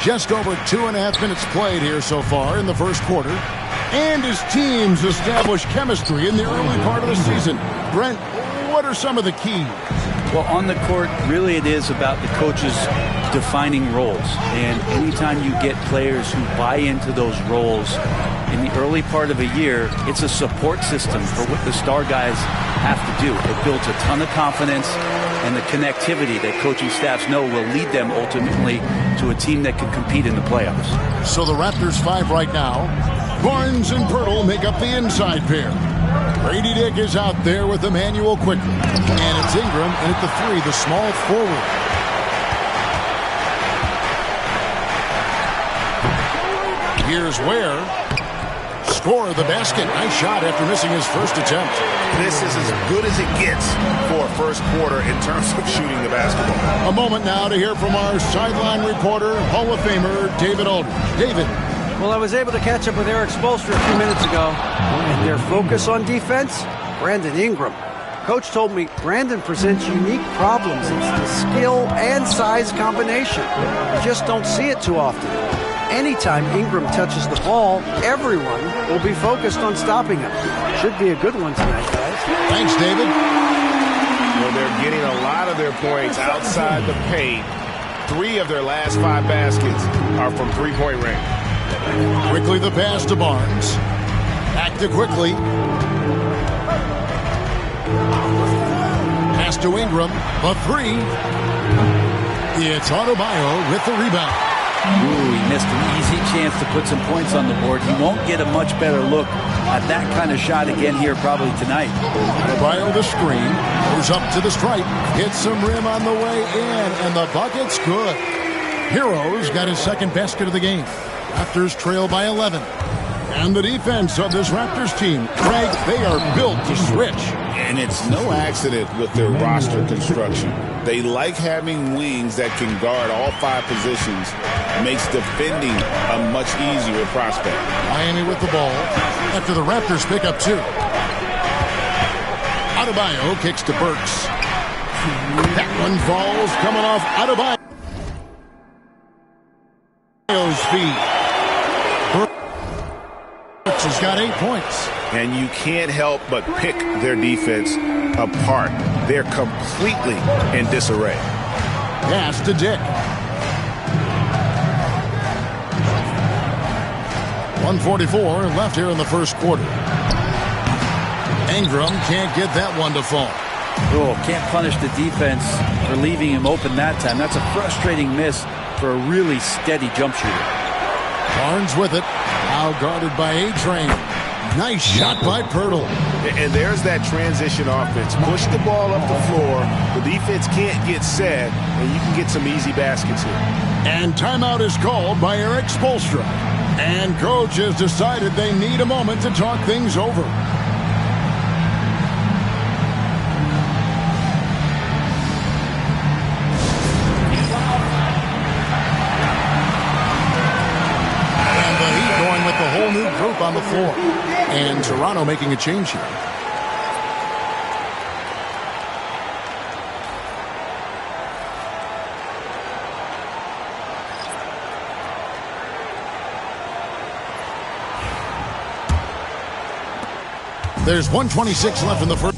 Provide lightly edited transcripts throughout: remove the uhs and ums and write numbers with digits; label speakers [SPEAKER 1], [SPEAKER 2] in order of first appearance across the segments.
[SPEAKER 1] Just over 2.5 minutes played here so far in the first quarter. And his teams establish chemistry in the early part of the season. Brent, what are some of the keys?
[SPEAKER 2] Well, on the court, really it is about the coaches defining roles. And anytime you get players who buy into those roles in the early part of a year, it's a support system for what the star guys have to do. It builds a ton of confidence and the connectivity that coaching staffs know will lead them ultimately to a team that can compete in the playoffs.
[SPEAKER 1] So the Raptors 5 right now. Barnes and Pirtle make up the inside pair. Brady Dick is out there with Emmanuel quickly. And it's Ingram, and at the 3, the small forward. Here's Ware. Score the basket. Nice shot after missing his first attempt.
[SPEAKER 3] This is as good as it gets for a first quarter in terms of shooting the basketball.
[SPEAKER 1] A moment now to hear from our sideline reporter, Hall of Famer David Aldridge. David.
[SPEAKER 4] Well, I was able to catch up with Eric Spoelstra a few minutes ago. And their focus on defense, Brandon Ingram. Coach told me Brandon presents unique problems. It's the skill and size combination. You just don't see it too often. Anytime Ingram touches the ball, everyone will be focused on stopping him. Should be a good one tonight, guys.
[SPEAKER 1] Thanks, David.
[SPEAKER 3] Well, they're getting a lot of their points outside the paint. 3 of their last 5 baskets are from three-point range.
[SPEAKER 1] Quickly the pass to Barnes. Back to Quickly. Pass to Ingram. The 3. It's Adebayo with the rebound.
[SPEAKER 2] Ooh, he missed an easy chance to put some points on the board. He won't get a much better look at that kind of shot again here probably tonight.
[SPEAKER 1] Adebayo the screen. Goes up to the stripe. Hits some rim on the way in. And the bucket's good. Heroes got his second basket of the game. Raptors trail by 11. And the defense of this Raptors team, Craig, they are built to switch.
[SPEAKER 3] And it's no accident with their roster construction. They like having wings that can guard all 5 positions. Makes defending a much easier prospect.
[SPEAKER 1] Miami with the ball after the Raptors pick up 2. Adebayo kicks to Burks. That one falls coming off Adebayo's speed. Burks has got 8 points.
[SPEAKER 3] And you can't help but pick their defense apart. They're completely in disarray.
[SPEAKER 1] Pass to Dick. 1:44 left here in the first quarter. Ingram can't get that one to fall.
[SPEAKER 2] Oh, can't punish the defense for leaving him open that time. That's a frustrating miss for a really steady jump shooter.
[SPEAKER 1] Barnes with it. Now guarded by A-Train. Nice shot by Pirtle.
[SPEAKER 3] And there's that transition offense. Push the ball up the floor. The defense can't get set, and you can get some easy baskets here.
[SPEAKER 1] And timeout is called by Eric Spoelstra. And coach has decided they need a moment to talk things over. And the Heat going with the whole new group on the floor. And Toronto making a change here. There's 1:26 left in the first.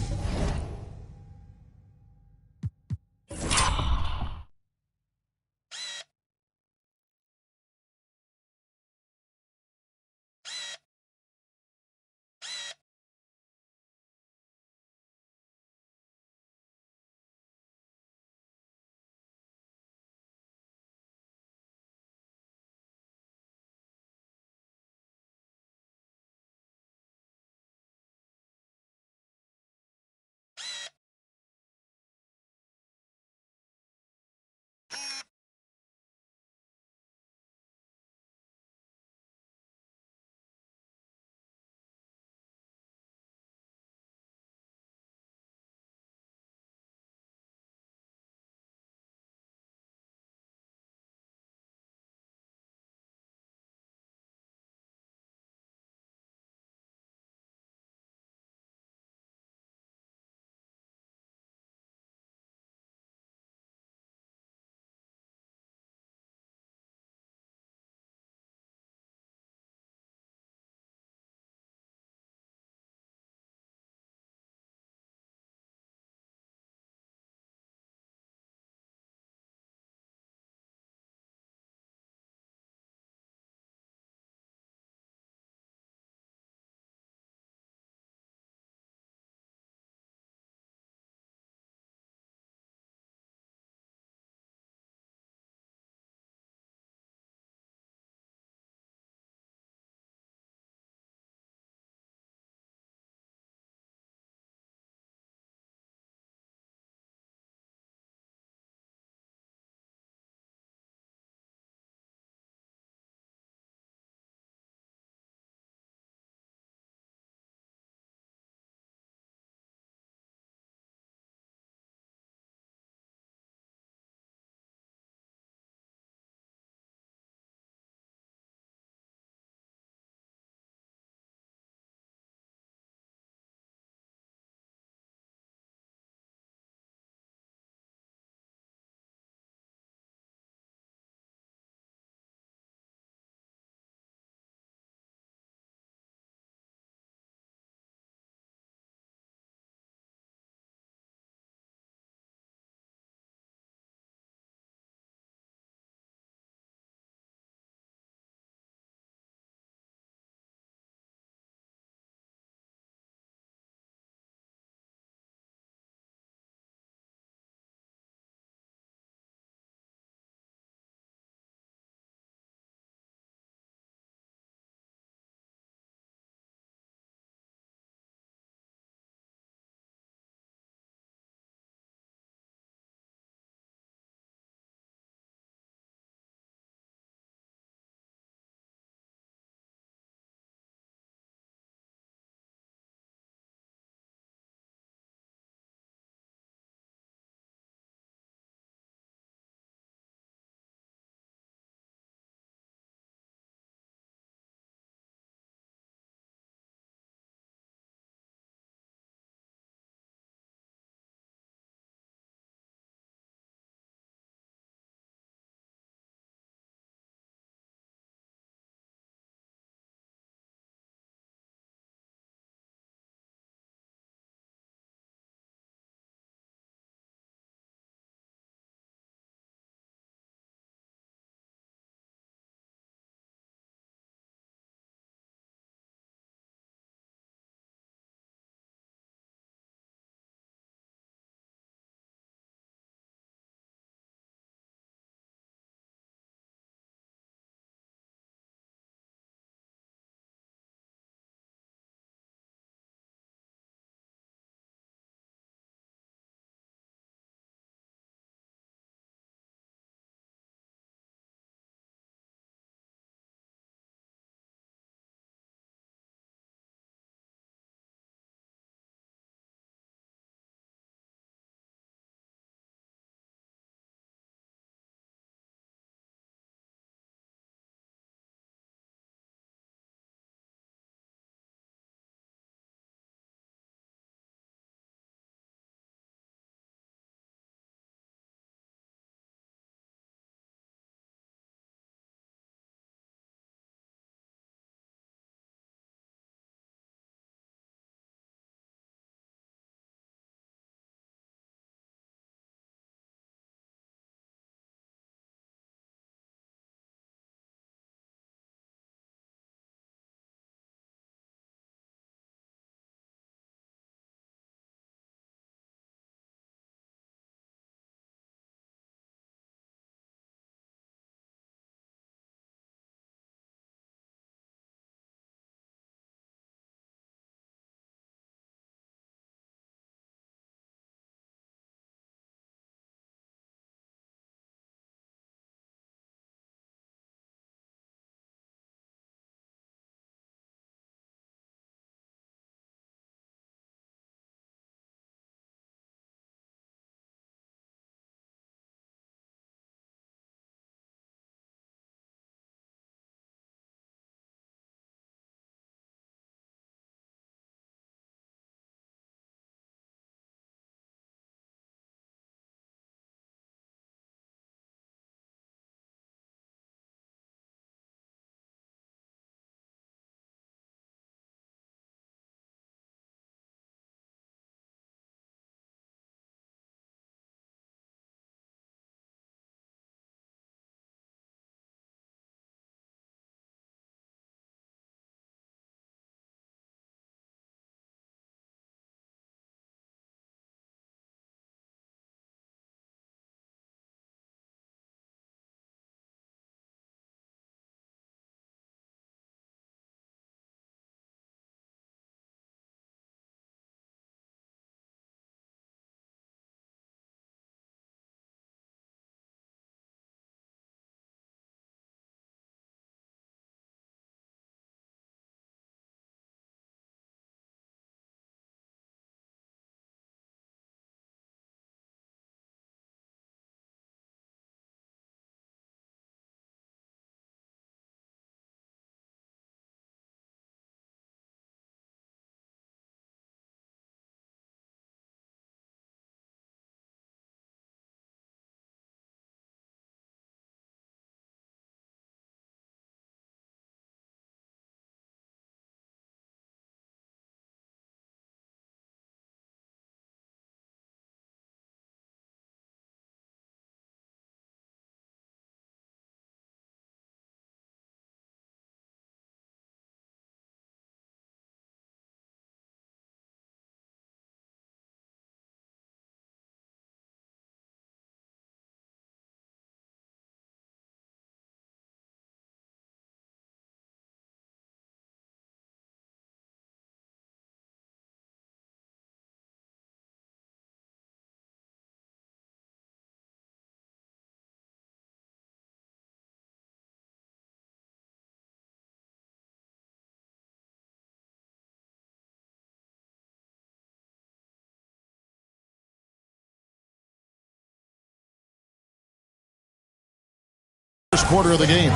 [SPEAKER 1] First quarter of the game.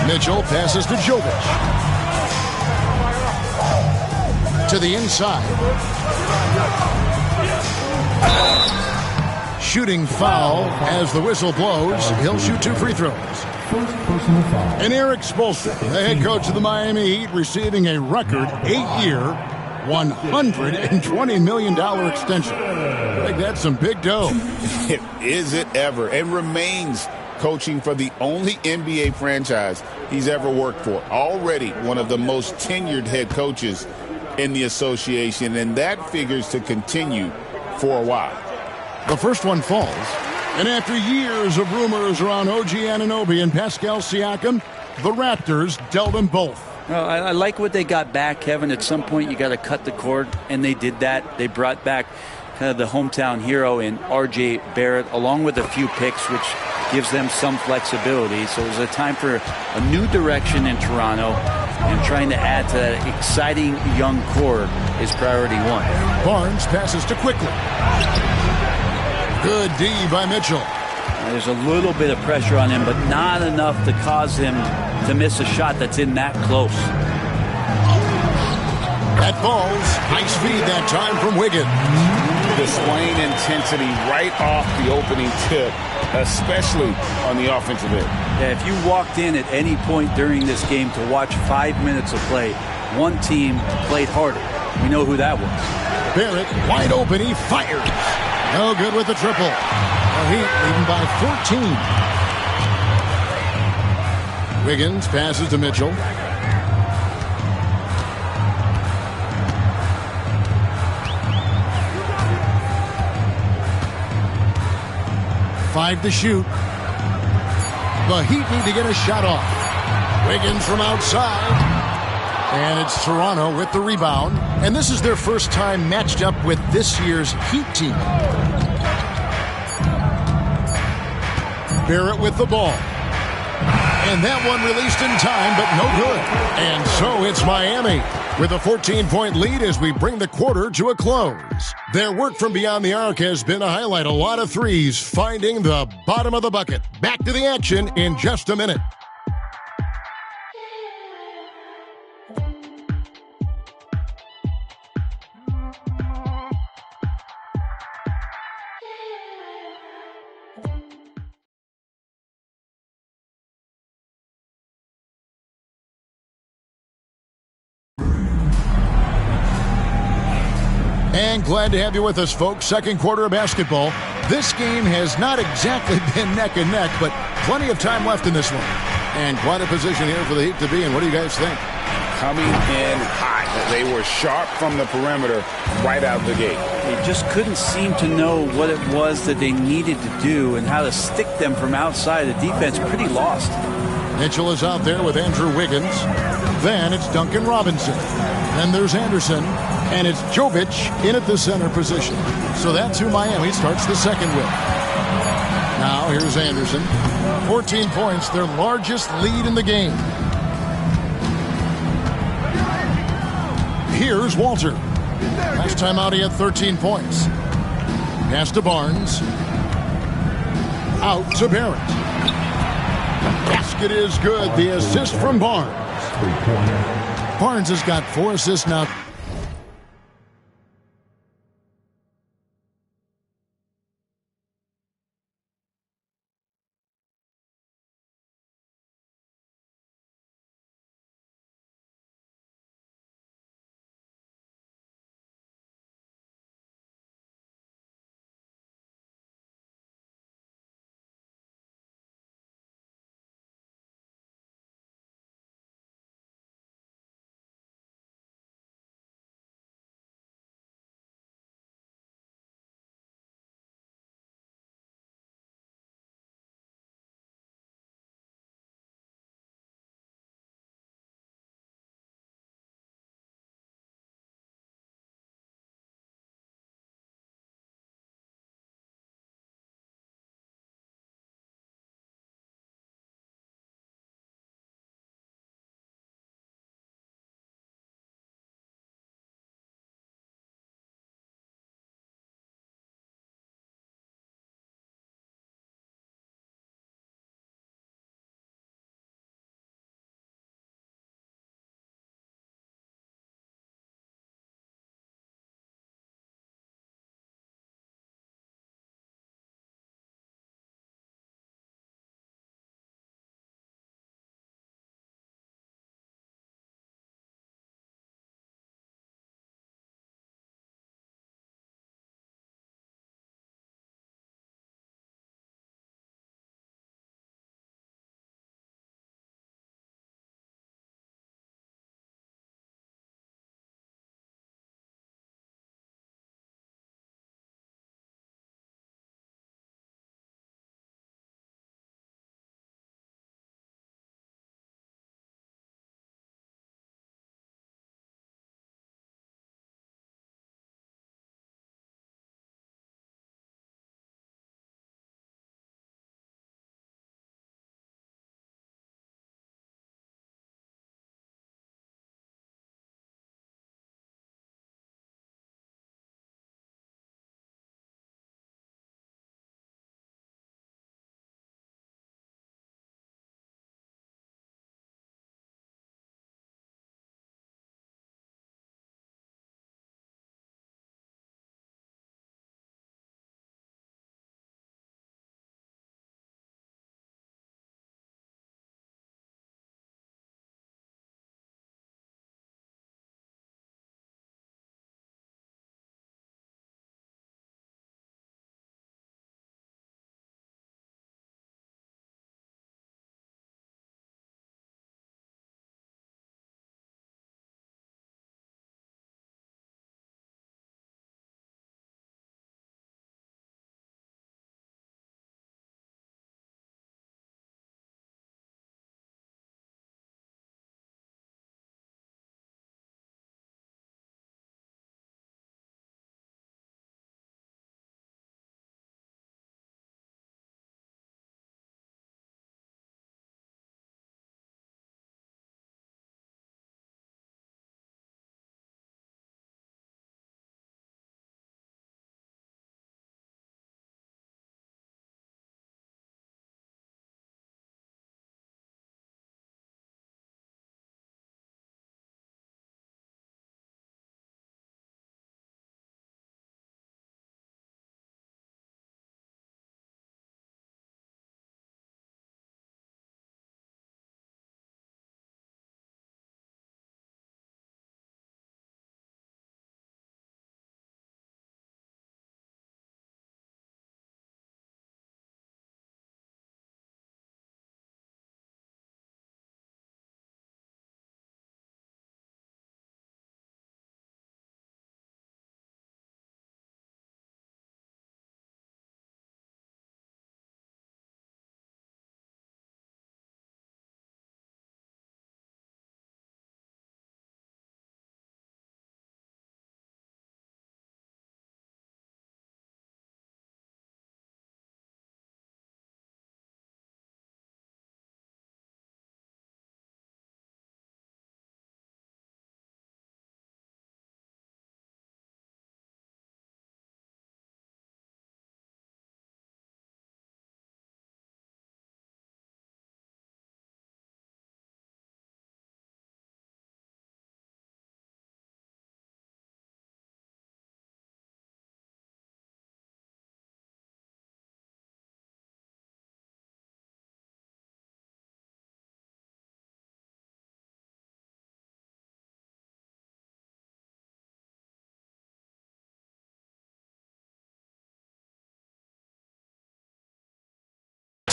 [SPEAKER 1] Mitchell passes to Jovic. To the inside. Shooting foul as the whistle blows. He'll shoot 2 free throws. And Eric Spoelstra, the head coach of the Miami Heat, receiving a record 8-year, $120 million extension. I think that's some big dough.
[SPEAKER 3] Is it ever? And remains coaching for the only NBA franchise he's ever worked for. Already one of the most tenured head coaches in the association, and that figures to continue for a while.
[SPEAKER 1] The first one falls. And after years of rumors around OG Anunoby and Pascal Siakam, the Raptors dealt them both.
[SPEAKER 2] Well, I like what they got back, Kevin. At some point, you got to cut the cord, and they did that. They brought back kind of the hometown hero in R.J. Barrett, along with a few picks, which gives them some flexibility. So it was a time for a new direction in Toronto, and trying to add to that exciting young core is priority one.
[SPEAKER 1] Barnes passes to Quickly. Good D by Mitchell.
[SPEAKER 2] There's a little bit of pressure on him, but not enough to cause him to miss a shot that's in that close.
[SPEAKER 1] That falls. Nice feed that time from Wiggins.
[SPEAKER 3] Displaying intensity right off the opening tip, especially on the offensive end.
[SPEAKER 2] Yeah, if you walked in at any point during this game to watch 5 minutes of play, one team played harder. We know who that was.
[SPEAKER 1] Barrett wide open. He fires. No good with the triple. The Heat leading by 14. Wiggins passes to Mitchell. Five to shoot. The Heat need to get a shot off. Wiggins from outside. And it's Toronto with the rebound. And this is their first time matched up with this year's Heat team. Barrett with the ball. And that one released in time, but no good. And so it's Miami with a 14-point lead as we bring the quarter to a close. Their work from beyond the arc has been a highlight. A lot of threes finding the bottom of the bucket. Back to the action in just a minute. And glad to have you with us, folks. Second quarter of basketball. This game has not exactly been neck and neck, but plenty of time left in this one. And quite a position here for the Heat to be in. What do you guys think?
[SPEAKER 3] Coming in hot. They were sharp from the perimeter right out the gate.
[SPEAKER 2] They just couldn't seem to know what it was that they needed to do and how to stick them from outside. The defense pretty lost.
[SPEAKER 1] Mitchell is out there with Andrew Wiggins. Then it's Duncan Robinson. Then there's Anderson. And it's Jovic in at the center position. So that's who Miami starts the second with. Now here's Anderson. 14 points, their largest lead in the game. Here's Walter. Last time out he had 13 points. Pass to Barnes. Out to Barrett. Basket is good. The assist from Barnes. Barnes has got 4 assists now.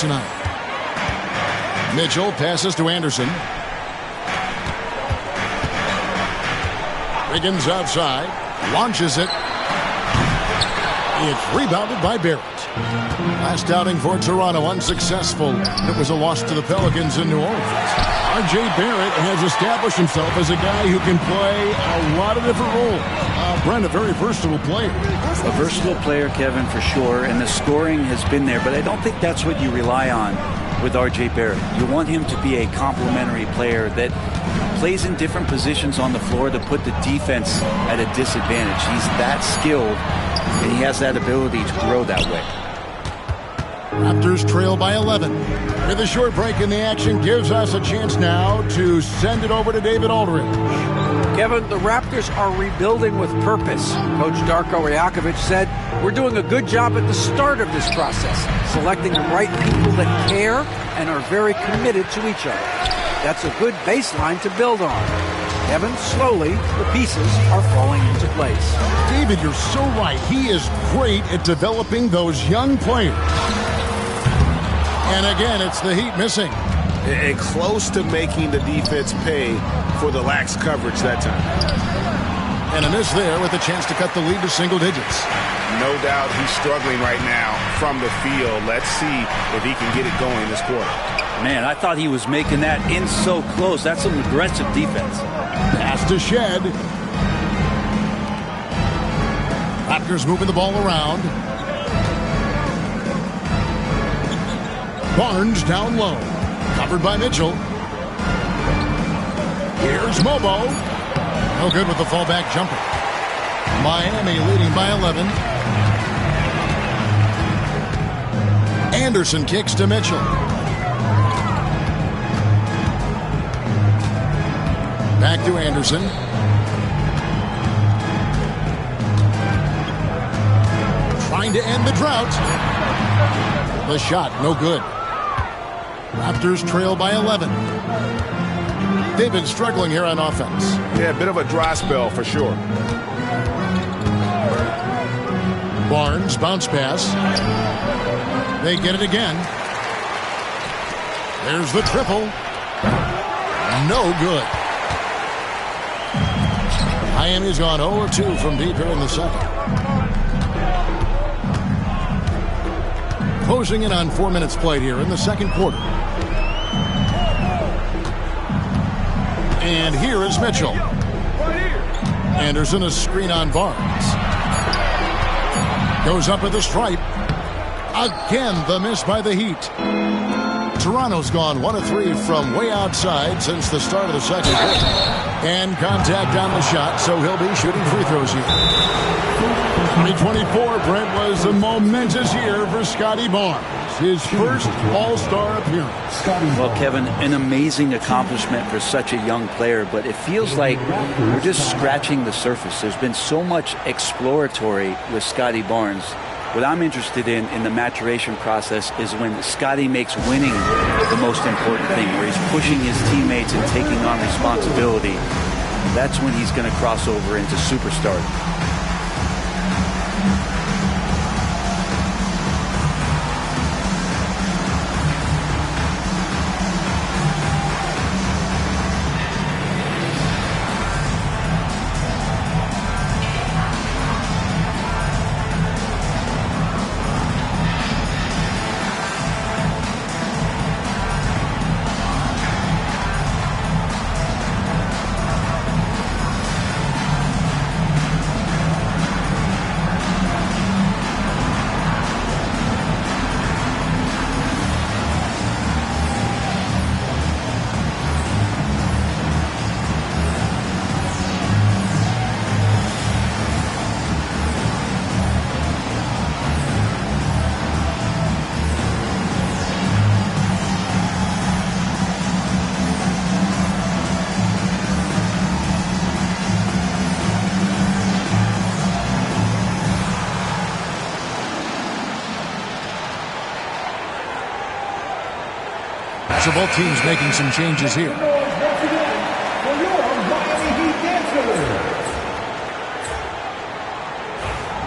[SPEAKER 1] tonight. Mitchell passes to Anderson. Wiggins outside. Launches it. It's rebounded by Barrett. Last outing for Toronto, unsuccessful. It was a loss to the Pelicans in New Orleans. R.J. Barrett has established himself as a guy who can play a lot of different roles. Brent, a very versatile player.
[SPEAKER 2] A versatile player, Kevin, for sure, and the scoring has been there, but I don't think that's what you rely on with R.J. Barrett. You want him to be a complementary player that plays in different positions on the floor to put the defense at a disadvantage. He's that skilled, and he has that ability to grow that way.
[SPEAKER 1] Raptors trail by 11. With a short break in the action, gives us a chance now to send it over to David Aldridge.
[SPEAKER 4] Kevin, the Raptors are rebuilding with purpose. Coach Darko Rajakovic said, "We're doing a good job at the start of this process, selecting the right people that care and are very committed to each other. That's a good baseline to build on." Kevin, slowly, the pieces are falling into place.
[SPEAKER 1] David, you're so right. He is great at developing those young players. And again, it's the Heat missing.
[SPEAKER 5] And close to making the defense pay for the lax coverage that time.
[SPEAKER 1] And a miss there with a chance to cut the lead to single digits.
[SPEAKER 5] No doubt he's struggling right now from the field. Let's see if he can get it going this quarter.
[SPEAKER 2] Man, I thought he was making that in so close. That's some aggressive defense.
[SPEAKER 1] Pass to Shed. Raptors moving the ball around. Barnes down low. Covered by Mitchell. Here's Mobo. No good with the fallback jumper. Miami leading by 11. Anderson kicks to Mitchell. Back to Anderson. Trying to end the drought. The shot, no good. Raptors trail by 11. They've been struggling here on offense.
[SPEAKER 5] Yeah, a bit of a dry spell for sure.
[SPEAKER 1] Barnes, bounce pass. They get it again. There's the triple. No good. Miami's gone 0-2 from deep here in the second. Closing in on 4 minutes played here in the second quarter. And here is Mitchell. Anderson, a screen on Barnes. Goes up with a stripe. Again, the miss by the Heat. Toronto's gone 1 of 3 from way outside since the start of the second quarter. And contact on the shot, so he'll be shooting free throws here. 2024, Brent, was a momentous year for Scotty Barnes. His first All-Star appearance.
[SPEAKER 2] Well, Kevin, an amazing accomplishment for such a young player, but it feels like we're just scratching the surface. There's been so much exploratory with Scotty Barnes. What I'm interested in the maturation process is when Scotty makes winning the most important thing, where he's pushing his teammates and taking on responsibility. That's when he's going to cross over into superstar.
[SPEAKER 1] So both teams making some changes here.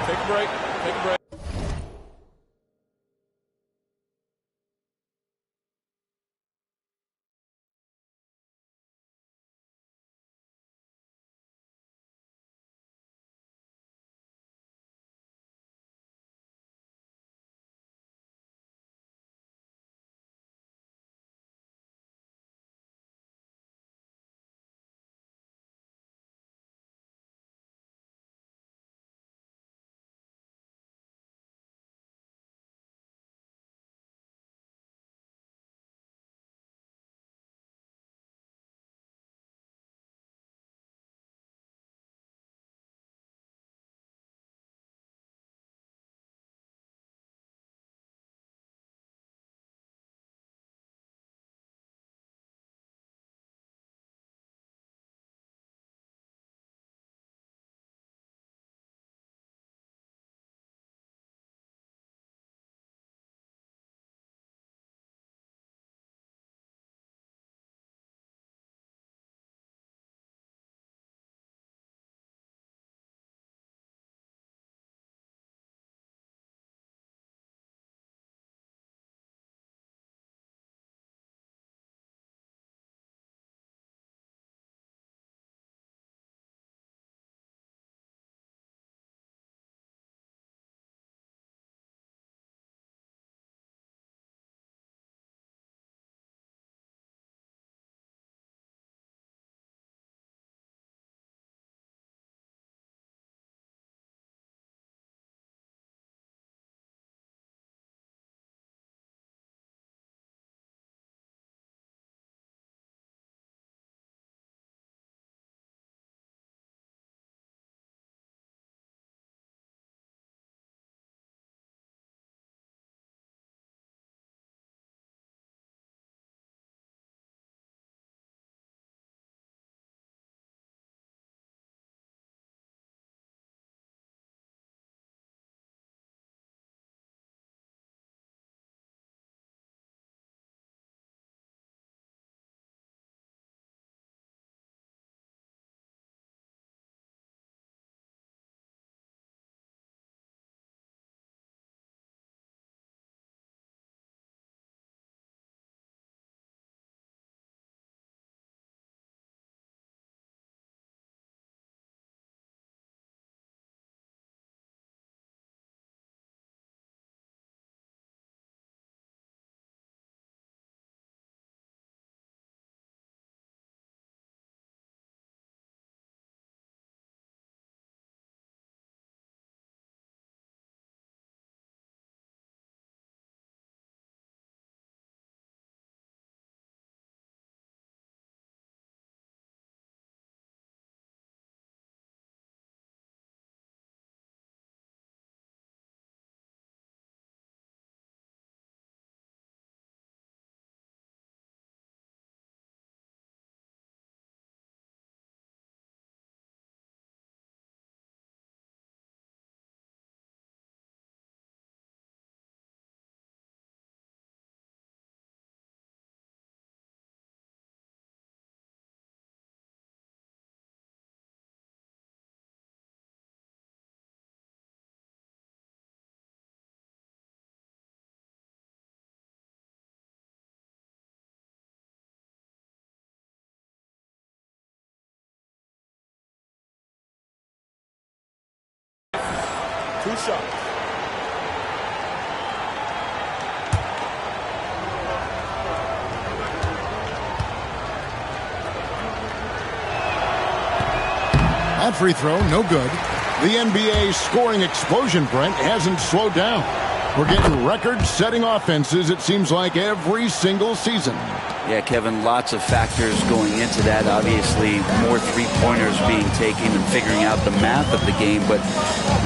[SPEAKER 5] Take a break. Take a break. 2 shots.
[SPEAKER 1] That free throw, no good. The NBA scoring explosion, Brent, hasn't slowed down. We're getting record-setting offenses, it seems like, every single season.
[SPEAKER 2] Yeah, Kevin, lots of factors going into that. Obviously, more three-pointers being taken and figuring out the math of the game. But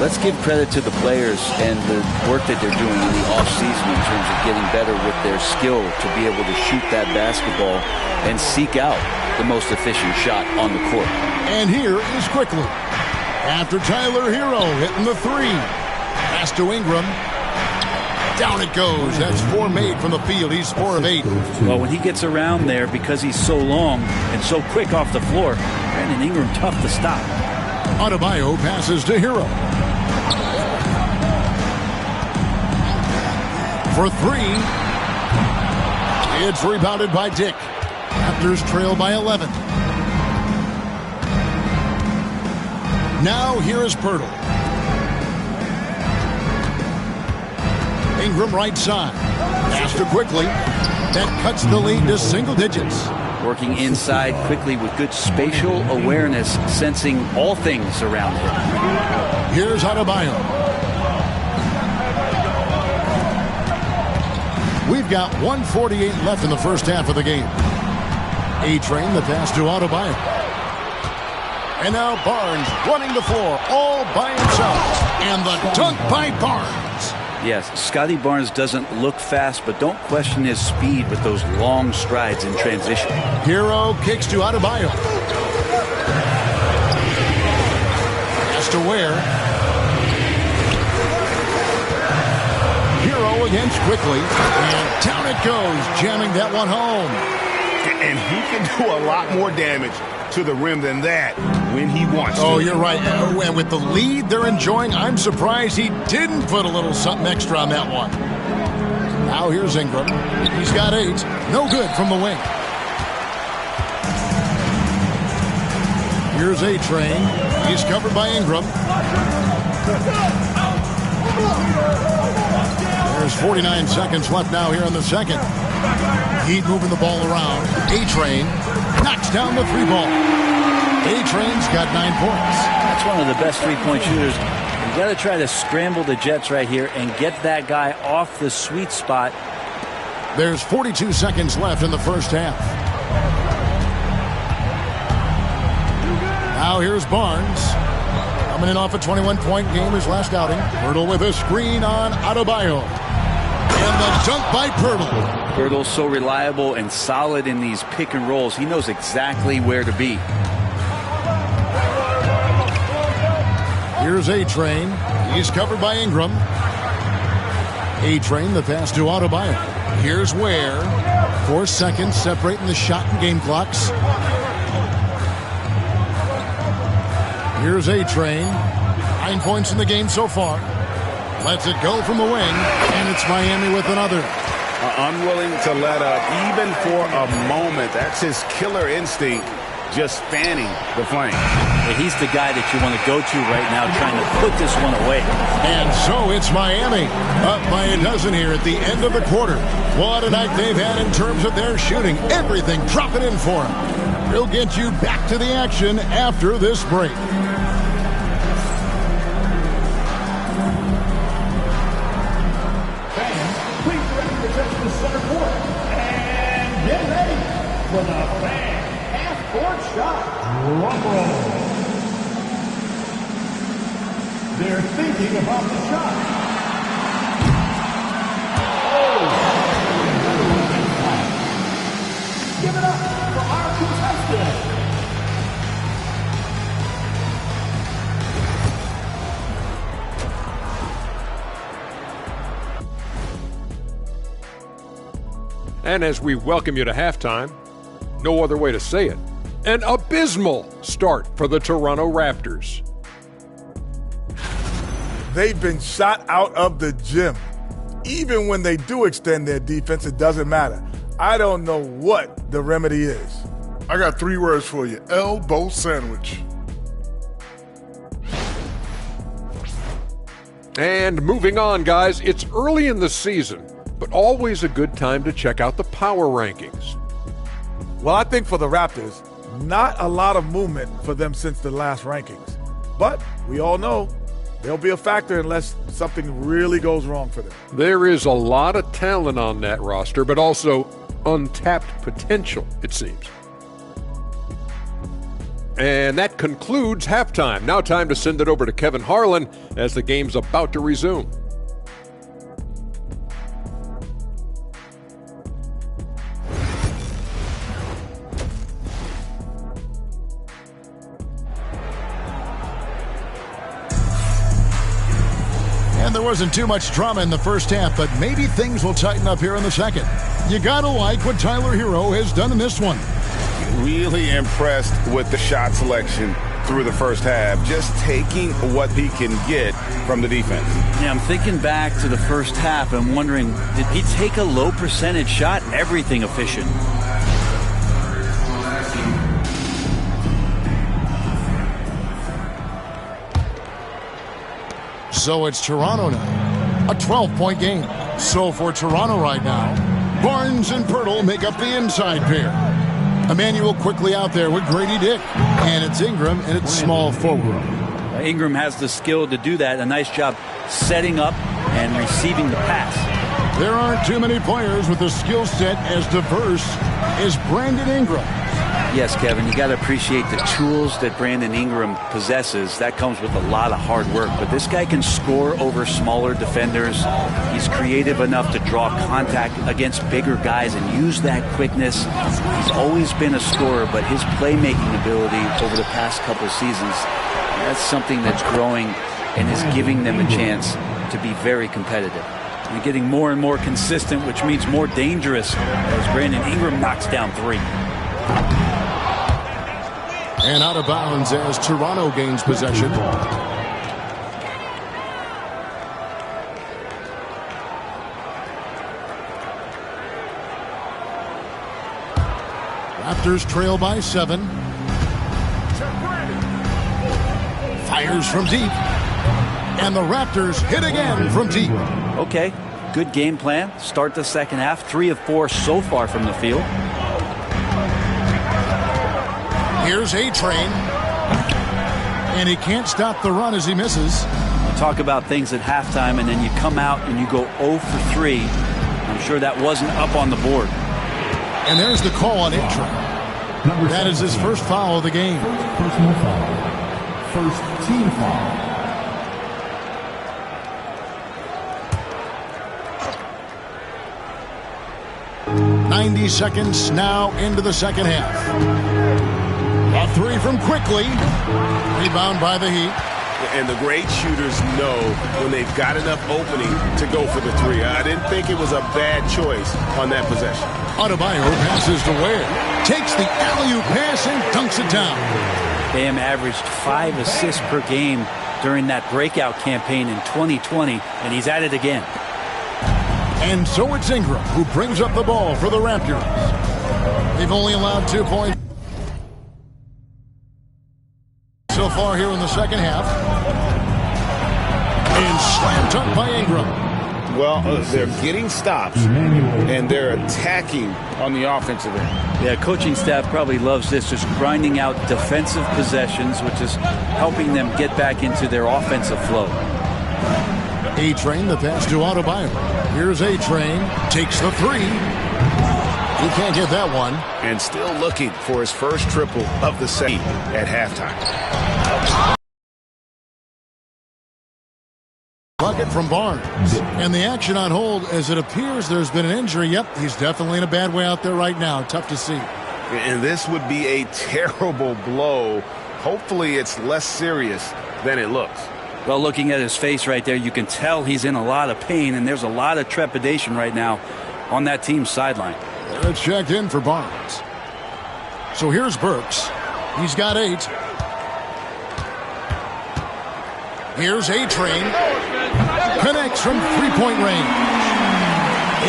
[SPEAKER 2] let's give credit to the players and the work that they're doing in the offseason in terms of getting better with their skill to be able to shoot that basketball and seek out the most efficient shot on the court.
[SPEAKER 1] And here is Quickly. After Tyler Hero hitting the three. Pass to Ingram. Down it goes. That's 4 made from the field. He's 4 of 8.
[SPEAKER 2] Well, when he gets around there, because he's so long and so quick off the floor, Brandon Ingram tough to stop.
[SPEAKER 1] Adebayo passes to Hero. For 3. It's rebounded by Dick. Raptors trail by 11. Now here is Pirtle. Ingram right side. Pass to Quickly. That cuts the lead to single digits.
[SPEAKER 2] Working inside quickly with good spatial awareness, sensing all things around him.
[SPEAKER 1] Here's Adebayo. We've got 1:48 left in the first half of the game. A-Train, the pass to Adebayo. And now Barnes running the floor all by himself. And the dunk by Barnes.
[SPEAKER 2] Yes, Scotty Barnes doesn't look fast, but don't question his speed with those long strides in transition.
[SPEAKER 1] Hero kicks to Adebayo. Pass to Ware. Hero against Quickly. And down it goes, jamming that one home.
[SPEAKER 5] And he can do a lot more damage to the rim than that when he wants to.
[SPEAKER 1] Oh, you're right. And with the lead they're enjoying, I'm surprised he didn't put a little something extra on that one. Now here's Ingram. He's got 8. No good from the wing. Here's A-Train. He's covered by Ingram. There's 49 seconds left now here in the second. Heat moving the ball around. A-Train knocks down the 3-ball. A-Train's got 9 points.
[SPEAKER 2] That's one of the best three-point shooters. You got to try to scramble the Jets right here and get that guy off the sweet spot.
[SPEAKER 1] There's 42 seconds left in the first half. Now here's Barnes. Coming in off a 21-point game his last outing. Pirtle with a screen on Adebayo. And the dunk by Pirtle.
[SPEAKER 2] Pirtle's so reliable and solid in these pick and rolls. He knows exactly where to be.
[SPEAKER 1] Here's A-Train. He's covered by Ingram. A-Train, the pass to Adebayo. Here's Ware. 4 seconds separating the shot and game clocks. Here's A-Train. 9 points in the game so far. Lets it go from the wing, and it's Miami with another.
[SPEAKER 5] Unwilling to let up, even for a moment. That's his killer instinct, just fanning the flame.
[SPEAKER 2] He's the guy that you want to go to right now, trying to put this one away.
[SPEAKER 1] And so it's Miami, up by a dozen here at the end of the quarter. What a night they've had in terms of their shooting. Everything dropping in for them. We'll get you back to the action after this break.
[SPEAKER 6] For the fan, half-court shot. Drum roll. They're thinking about the shot. Oh! Give it up for our contestant.
[SPEAKER 7] And as we welcome you to halftime, no other way to say it, an abysmal start for the Toronto Raptors.
[SPEAKER 8] They've been shot out of the gym. Even when they do extend their defense, it doesn't matter. I don't know what the remedy is.
[SPEAKER 9] I got 3 words for you. Elbow sandwich.
[SPEAKER 7] And moving on, guys, it's early in the season, but always a good time to check out the power rankings.
[SPEAKER 8] Well, I think for the Raptors, not a lot of movement for them since the last rankings. But we all know they'll be a factor unless something really goes wrong for them.
[SPEAKER 7] There is a lot of talent on that roster, but also untapped potential, it seems. And that concludes halftime. Now time to send it over to Kevin Harlan as the game's about to resume.
[SPEAKER 1] And there wasn't too much drama in the first half, but maybe things will tighten up here in the second. You gotta like what Tyler Hero has done in this one.
[SPEAKER 5] Really impressed with the shot selection through the first half, just taking what he can get from the defense.
[SPEAKER 2] Yeah, I'm thinking back to the first half and wondering, did he take a low percentage shot? Everything efficient.
[SPEAKER 1] So it's Toronto now, a 12-point game. So for Toronto right now, Barnes and Pirtle make up the inside pair. Emmanuel quickly out there with Grady Dick. And it's Ingram, and it's small forward.
[SPEAKER 2] Ingram has the skill to do that. A nice job setting up and receiving the pass.
[SPEAKER 1] There aren't too many players with a skill set as diverse as Brandon Ingram.
[SPEAKER 2] Yes, Kevin, you got to appreciate the tools that Brandon Ingram possesses. That comes with a lot of hard work. But this guy can score over smaller defenders. He's creative enough to draw contact against bigger guys and use that quickness. He's always been a scorer, but his playmaking ability over the past couple seasons, that's something that's growing and is giving them a chance to be very competitive. And getting more and more consistent, which means more dangerous as Brandon Ingram knocks down three.
[SPEAKER 1] And out of bounds as Toronto gains possession. Raptors trail by 7. Fires from deep. And the Raptors hit again from deep.
[SPEAKER 2] Okay, good game plan. Start the second half. 3 of 4 so far from the field.
[SPEAKER 1] Here's A-Train. And he can't stop the run as he misses.
[SPEAKER 2] You talk about things at halftime, and then you come out and you go 0 for 3. I'm sure that wasn't up on the board.
[SPEAKER 1] And there's the call on A-Train. That is his first foul of the game.
[SPEAKER 6] Personal foul. First team foul.
[SPEAKER 1] .90 seconds now into the second half. A 3 from Quickly. Rebound by the Heat.
[SPEAKER 5] And the great shooters know when they've got enough opening to go for the 3. I didn't think it was a bad choice on that possession.
[SPEAKER 1] Adebayo passes to Ware. Takes the alley-oop pass and dunks it down.
[SPEAKER 2] Bam averaged 5 assists per game during that breakout campaign in 2020, and he's at it again.
[SPEAKER 1] And so it's Ingram who brings up the ball for the Raptors. They've only allowed 2 points so far here in the second half. And slam dunk by Ingram.
[SPEAKER 5] Well, they're getting stops, and they're attacking on the offensive end.
[SPEAKER 2] Yeah, coaching staff probably loves this, just grinding out defensive possessions, which is helping them get back into their offensive flow.
[SPEAKER 1] A-Train, the pass to Adebayo. Here's A-Train, takes the 3. He can't get that one.
[SPEAKER 5] And still looking for his first triple of the set at halftime.
[SPEAKER 1] Bucket from Barnes. And the action on hold as it appears there's been an injury. Yep, he's definitely in a bad way out there right now. Tough to see.
[SPEAKER 5] And this would be a terrible blow. Hopefully it's less serious than it looks.
[SPEAKER 2] Well, looking at his face right there, you can tell he's in a lot of pain, and there's a lot of trepidation right now on that team's sideline.
[SPEAKER 1] It's checked in for Barnes. So here's Burks. He's got 8. Here's A-Train. Connects from three-point range.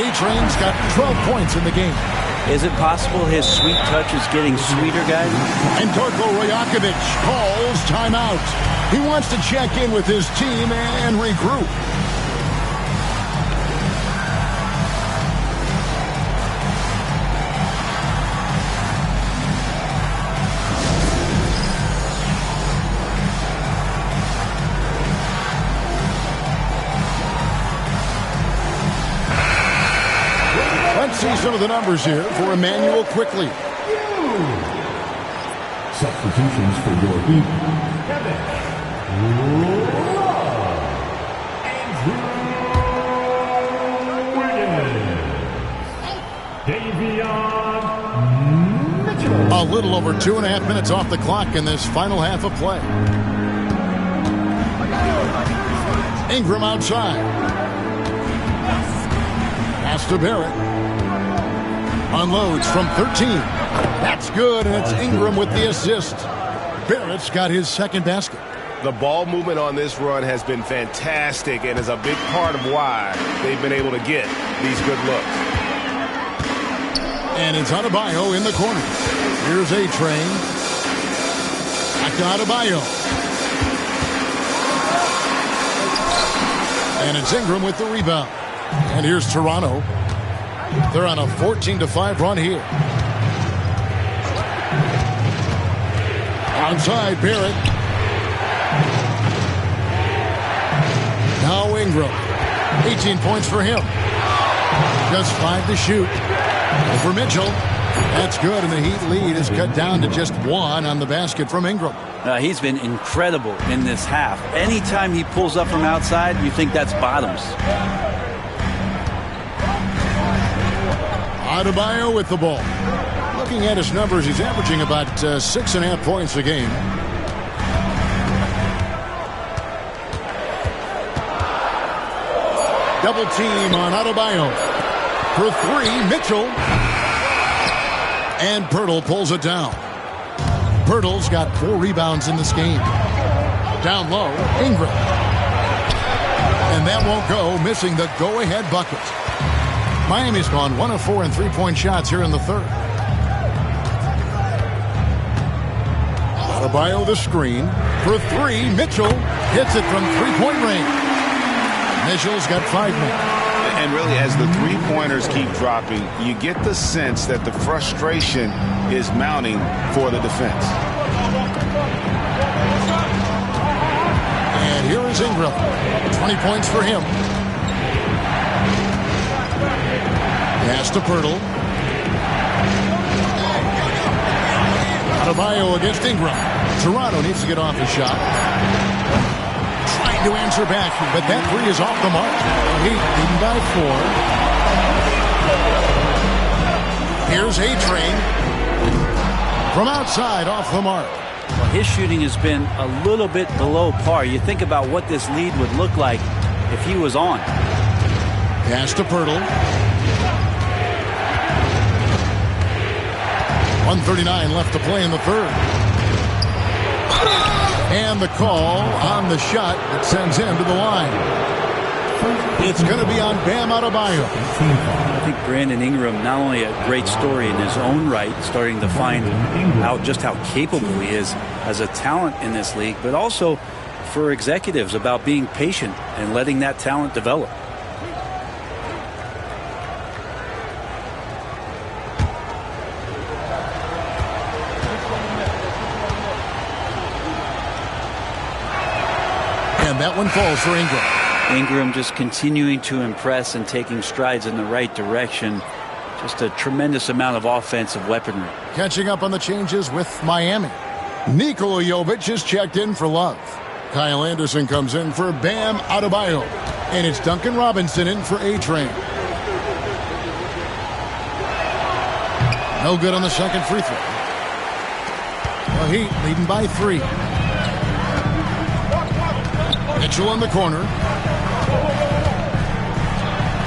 [SPEAKER 1] A-Train's got 12 points in the game.
[SPEAKER 2] Is it possible his sweet touch is getting sweeter, guys?
[SPEAKER 1] And Darko Rajakovic calls timeout. He wants to check in with his team and regroup. Let's see some of the numbers here for Emmanuel quickly.
[SPEAKER 6] Substitutions for your team. Kevin.
[SPEAKER 1] A little over 2.5 minutes off the clock in this final half of play. Ingram outside. Pass to Barrett. Unloads from 13. That's good, and it's Ingram with the assist. Barrett's got his second basket.
[SPEAKER 5] The ball movement on this run has been fantastic and is a big part of why they've been able to get these good looks.
[SPEAKER 1] And it's Adebayo in the corner. Here's A-Train. Back to Adebayo. And it's Ingram with the rebound. And here's Toronto. They're on a 14-5 run here. Outside, Barrett. Now Ingram. 18 points for him. Just 5 to shoot. Over Mitchell. That's good, and the Heat lead is cut down to just 1 on the basket from Ingram.
[SPEAKER 2] He's been incredible in this half. Anytime he pulls up from outside, you think that's bottoms.
[SPEAKER 1] Adebayo with the ball. Looking at his numbers, he's averaging about 6.5 points a game. Double team on Adebayo. For 3, Mitchell. And Pirtle pulls it down. Pirtle's got 4 rebounds in this game. Down low, Ingram. And that won't go, missing the go-ahead bucket. Miami's gone 1 of 4 in three-point shots here in the third. Adebayo the screen. For 3, Mitchell hits it from three-point range. Mitchell's got 5 more.
[SPEAKER 5] And really, as the three-pointers keep dropping, you get the sense that the frustration is mounting for the defense.
[SPEAKER 1] And here is Ingram. 20 points for him. Pass to Pirtle. Adebayo against Ingram. Toronto needs to get off his shot. Trying to answer back, but that 3 is off the mark. Heat leading by 4. Here's A-Train. From outside, off the mark.
[SPEAKER 2] Well, his shooting has been a little bit below par. You think about what this lead would look like if he was on.
[SPEAKER 1] Pass to Pirtle. 1:39 left to play in the third. And the call on the shot that sends him to the line. It's going to be on Bam Adebayo.
[SPEAKER 2] I think Brandon Ingram, not only a great story in his own right, starting to find out just how capable he is as a talent in this league, but also for executives about being patient and letting that talent develop.
[SPEAKER 1] And that one falls for Ingram.
[SPEAKER 2] Ingram just continuing to impress and taking strides in the right direction. Just a tremendous amount of offensive weaponry.
[SPEAKER 1] Catching up on the changes with Miami. Nikola Jovic is checked in for Love. Kyle Anderson comes in for Bam Adebayo. And it's Duncan Robinson in for A-Train. No good on the second free throw. The Heat leading by 3. Mitchell in the corner.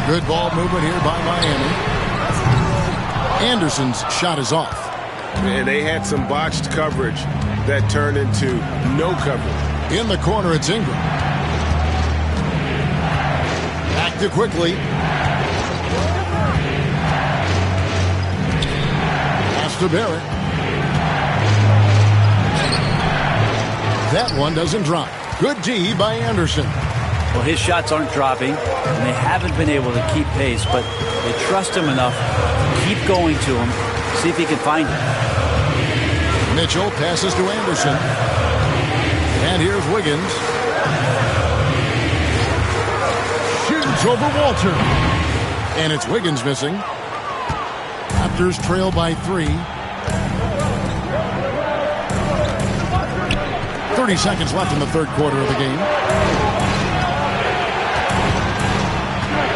[SPEAKER 1] Good ball movement here by Miami. Anderson's shot is off.
[SPEAKER 5] And they had some botched coverage that turned into no coverage.
[SPEAKER 1] In the corner, it's Ingram. Back to quickly. Pass to Barrett. That one doesn't drop. Good D by Anderson.
[SPEAKER 2] Well, his shots aren't dropping, and they haven't been able to keep pace, but they trust him enough to keep going to him, see if he can find it.
[SPEAKER 1] Mitchell passes to Anderson. And here's Wiggins. Shoots over Walter. And it's Wiggins missing. Raptors trail by 3. 30 seconds left in the third quarter of the game.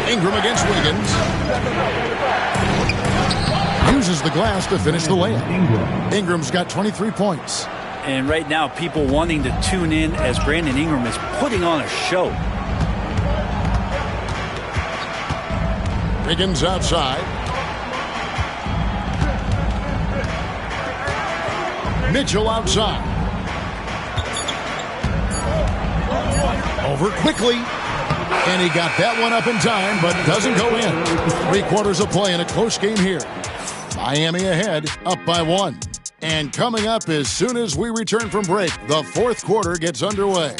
[SPEAKER 1] Ingram against Wiggins. Uses the glass to finish the layup. Ingram's got 23 points.
[SPEAKER 2] And right now, people wanting to tune in as Brandon Ingram is putting on a show.
[SPEAKER 1] Wiggins outside. Mitchell outside. Over quickly. And he got that one up in time, but doesn't go in. 3 quarters of play in a close game here. Miami ahead, up by 1. And coming up as soon as we return from break, the fourth quarter gets underway.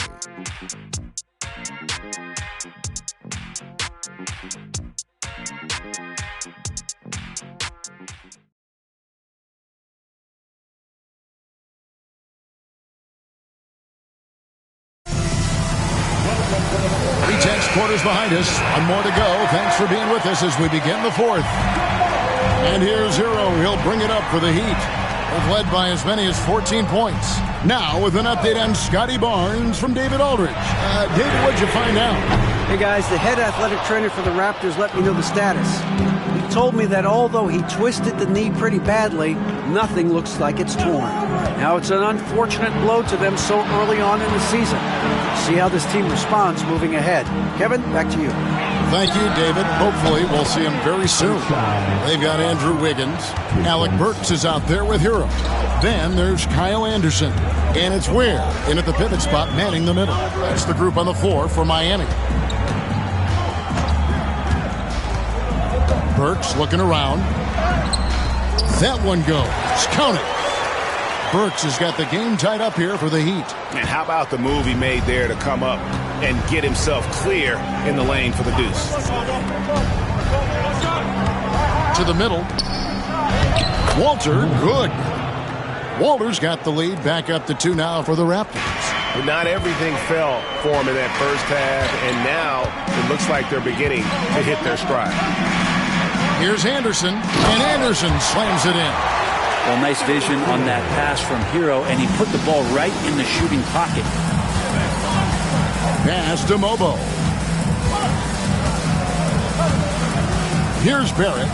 [SPEAKER 1] Quarters behind us. One more to go. Thanks for being with us as we begin the fourth. And here's Hero. He'll bring it up for the Heat. They've led by as many as 14 points. Now with an update on Scotty Barnes from David Aldridge. David, what'd you find out?
[SPEAKER 4] Hey guys, the head athletic trainer for the Raptors let me know the status. He told me that although he twisted the knee pretty badly, nothing looks like it's torn. Now it's an unfortunate blow to them so early on in the season. See how this team responds moving ahead. Kevin, back to you.
[SPEAKER 1] Thank you, David. Hopefully we'll see him very soon. They've got Andrew Wiggins. Alec Burks is out there with Hero. Then there's Kyle Anderson. And it's Ware in at the pivot spot, manning the middle. That's the group on the floor for Miami. Burks looking around. That one goes. Count it. Burks has got the game tied up here for the Heat.
[SPEAKER 5] And how about the move he made there to come up and get himself clear in the lane for the deuce?
[SPEAKER 1] To the middle. Walter, good. Walter's got the lead back up to 2 now for the Raptors.
[SPEAKER 5] But not everything fell for him in that first half, and now it looks like they're beginning to hit their stride.
[SPEAKER 1] Here's Anderson, and Anderson slams it in.
[SPEAKER 2] Well, nice vision on that pass from Hero, and he put the ball right in the shooting pocket.
[SPEAKER 1] Pass to Mobo. Here's Barrett.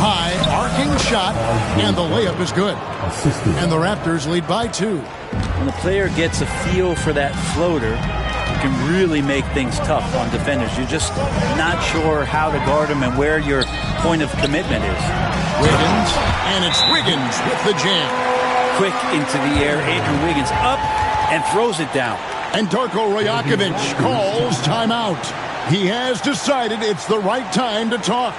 [SPEAKER 1] High, arcing shot, and the layup is good. And the Raptors lead by 2.
[SPEAKER 2] When the player gets a feel for that floater, it can really make things tough on defenders. You're just not sure how to guard them and where your point of commitment is.
[SPEAKER 1] Wiggins, and it's Wiggins with the jam.
[SPEAKER 2] Quick into the air, Andrew Wiggins up and throws it down.
[SPEAKER 1] And Darko Rajakovic calls timeout. He has decided it's the right time to talk.